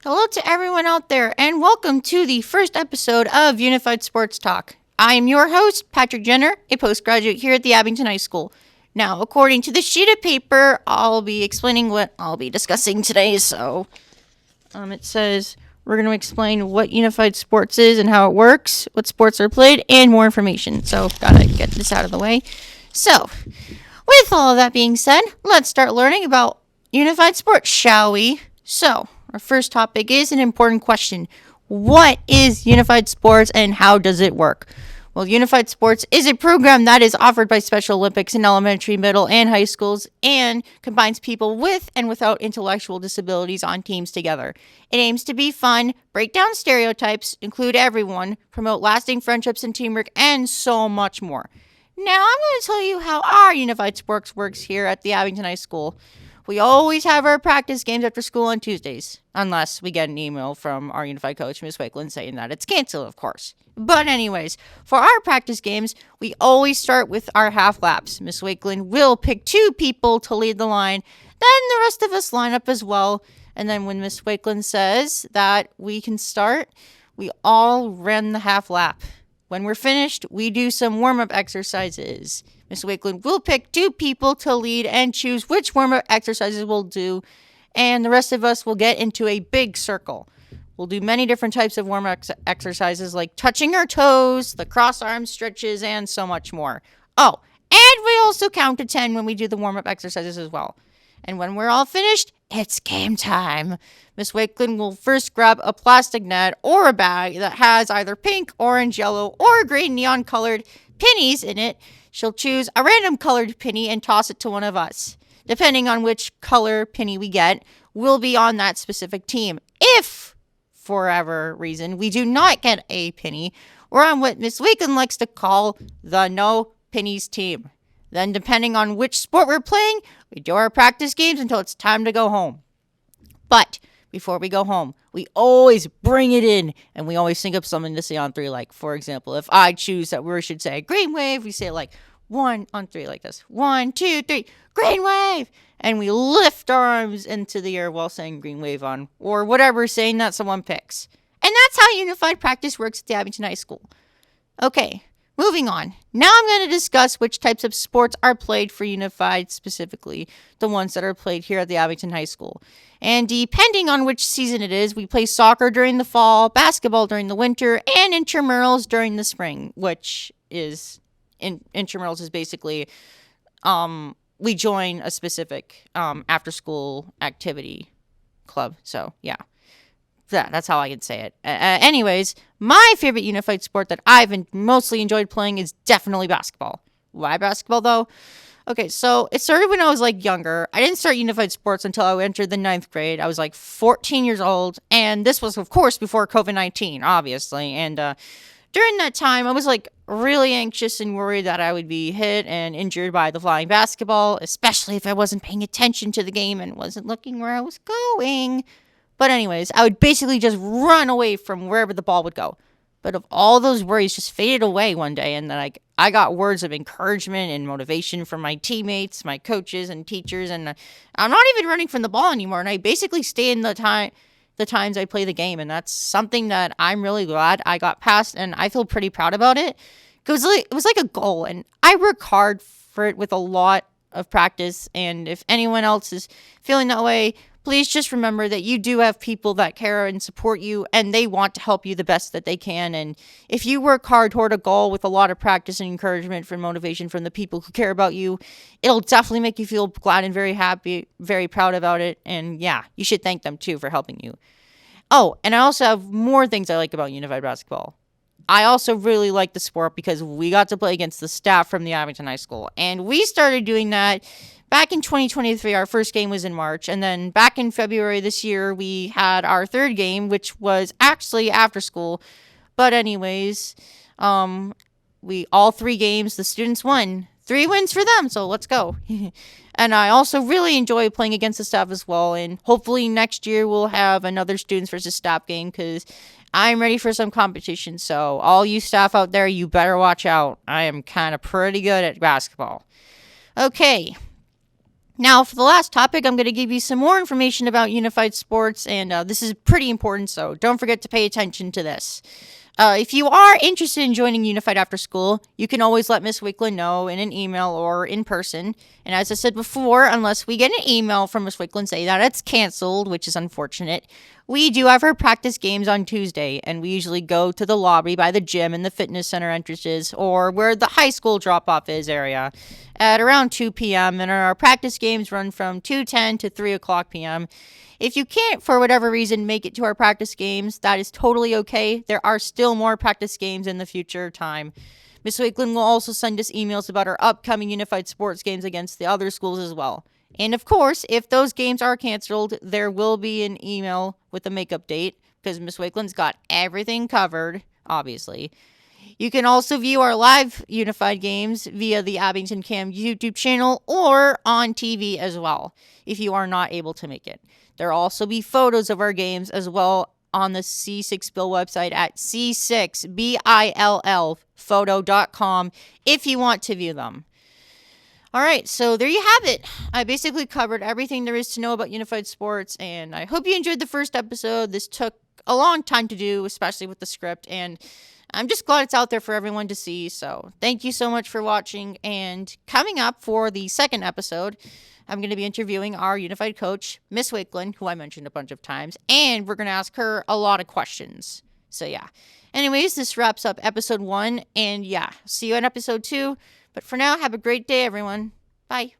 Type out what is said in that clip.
Hello to everyone out there, and welcome to the first episode of Unified Sports Talk. I am your host, Patrick Jenner, a postgraduate here at the Abington High School. Now, according to the sheet of paper, I'll be explaining what I'll be discussing today. It says we're going to explain what Unified Sports is and how it works, what sports are played, and more information. So, gotta get this out of the way. So, with all of that being said, let's start learning about Unified Sports, shall we? So, our first topic is an important question. What is Unified Sports and how does it work? Well, Unified Sports is a program that is offered by Special Olympics in elementary, middle, and high schools and combines people with and without intellectual disabilities on teams together. It aims to be fun, break down stereotypes, include everyone, promote lasting friendships and teamwork, and so much more. Now, I'm going to tell you how our Unified Sports works here at the Abington High School. We always have our practice games after school on Tuesdays, unless we get an email from our Unified coach, Miss Wakeland, saying that it's canceled, of course. But anyways, for our practice games, we always start with our half laps. Miss Wakeland will pick 2 people to lead the line, then the rest of us line up as well. And then when Miss Wakeland says that we can start, we all run the half lap. When we're finished, we do some warm-up exercises. Miss Wakeland will pick 2 people to lead and choose which warm-up exercises we'll do, and the rest of us will get into a big circle. We'll do many different types of warm-up exercises like touching our toes, the cross-arm stretches, and so much more. Oh, and we also count to 10 when we do the warm-up exercises as well. And when we're all finished, it's game time. Miss Wakeland will first grab a plastic net or a bag that has either pink, orange, yellow, or green neon colored pennies in it. She'll choose a random colored penny and toss it to one of us. Depending on which color penny we get, we'll be on that specific team. If, for whatever reason, we do not get a penny, we're on what Miss Wakeland likes to call the no pennies team. Then, depending on which sport we're playing, we do our practice games until it's time to go home. But before we go home, we always bring it in, and we always think of something to say on 3. Like, for example, if I choose that we should say green wave, we say it like 1 on 3, like this. 1, 2, 3, green wave! And we lift our arms into the air while saying green wave on, or whatever saying that someone picks. And that's how unified practice works at the Abington High School. Okay. Moving on. Now I'm going to discuss which types of sports are played for Unified, specifically the ones that are played here at the Abington High School. And depending on which season it is, we play soccer during the fall, basketball during the winter, and intramurals during the spring, which is, intramurals is basically, we join a specific after-school activity club. So, yeah. That's how I can say it. Anyways, my favorite unified sport that I've mostly enjoyed playing is definitely basketball. Why basketball, though? Okay, so it started when I was, younger. I didn't start unified sports until I entered the 9th grade. I was, 14 years old, and this was, of course, before COVID-19, obviously. And during that time, I was, really anxious and worried that I would be hit and injured by the flying basketball, especially if I wasn't paying attention to the game and wasn't looking where I was going. But anyways, I would basically just run away from wherever the ball would go. But of all those worries just faded away one day, and then I got words of encouragement and motivation from my teammates, my coaches, and teachers, and I'm not even running from the ball anymore, and I basically stay in the times I play the game, and that's something that I'm really glad I got past, and I feel pretty proud about it. Because it was like a goal, and I work hard for it with a lot of practice, and if anyone else is feeling that way, please just remember that you do have people that care and support you, and they want to help you the best that they can. And if you work hard toward a goal with a lot of practice and encouragement from motivation from the people who care about you, it'll definitely make you feel glad and very happy, very proud about it. And yeah, you should thank them too for helping you. Oh, and I also have more things I like about unified basketball. I also really like the sport because we got to play against the staff from the Abington High School. And we started doing that back in 2023. Our first game was in March. And then back in February this year, we had our 3rd game, which was actually after school. But anyways, we all 3 games, the students won. 3 wins for them, so let's go. And I also really enjoy playing against the staff as well. And hopefully next year we'll have another students versus staff game because I'm ready for some competition. So all you staff out there, you better watch out. I am kind of pretty good at basketball. Okay. Now, for the last topic, I'm going to give you some more information about Unified Sports, and this is pretty important, so don't forget to pay attention to this. If you are interested in joining Unified after school, you can always let Miss Wickland know in an email or in person. And as I said before, unless we get an email from Miss Wickland saying that it's canceled, which is unfortunate, we do have our practice games on Tuesday, and we usually go to the lobby by the gym and the fitness center entrances, or where the high school drop-off is area, at around 2 p.m., and our practice games run from 2:10 to 3 o'clock p.m. If you can't, for whatever reason, make it to our practice games, that is totally okay. There are still more practice games in the future time. Miss Wakeland will also send us emails about our upcoming Unified Sports games against the other schools as well. And of course, if those games are canceled, there will be an email with a makeup date, because Miss Wakeland's got everything covered, obviously. You can also view our live Unified games via the Abington Cam YouTube channel or on TV as well, if you are not able to make it. There will also be photos of our games as well on the C6 Bill website at c6billphoto.com if you want to view them. All right, so there you have it. I basically covered everything there is to know about Unified Sports, and I hope you enjoyed the first episode. This took a long time to do, especially with the script, and I'm just glad it's out there for everyone to see. So thank you so much for watching. And coming up for the second episode, I'm going to be interviewing our Unified coach, Miss Wakeland, who I mentioned a bunch of times, and we're going to ask her a lot of questions. So yeah. Anyways, this wraps up episode 1, and yeah, see you in episode 2. But for now, have a great day, everyone. Bye.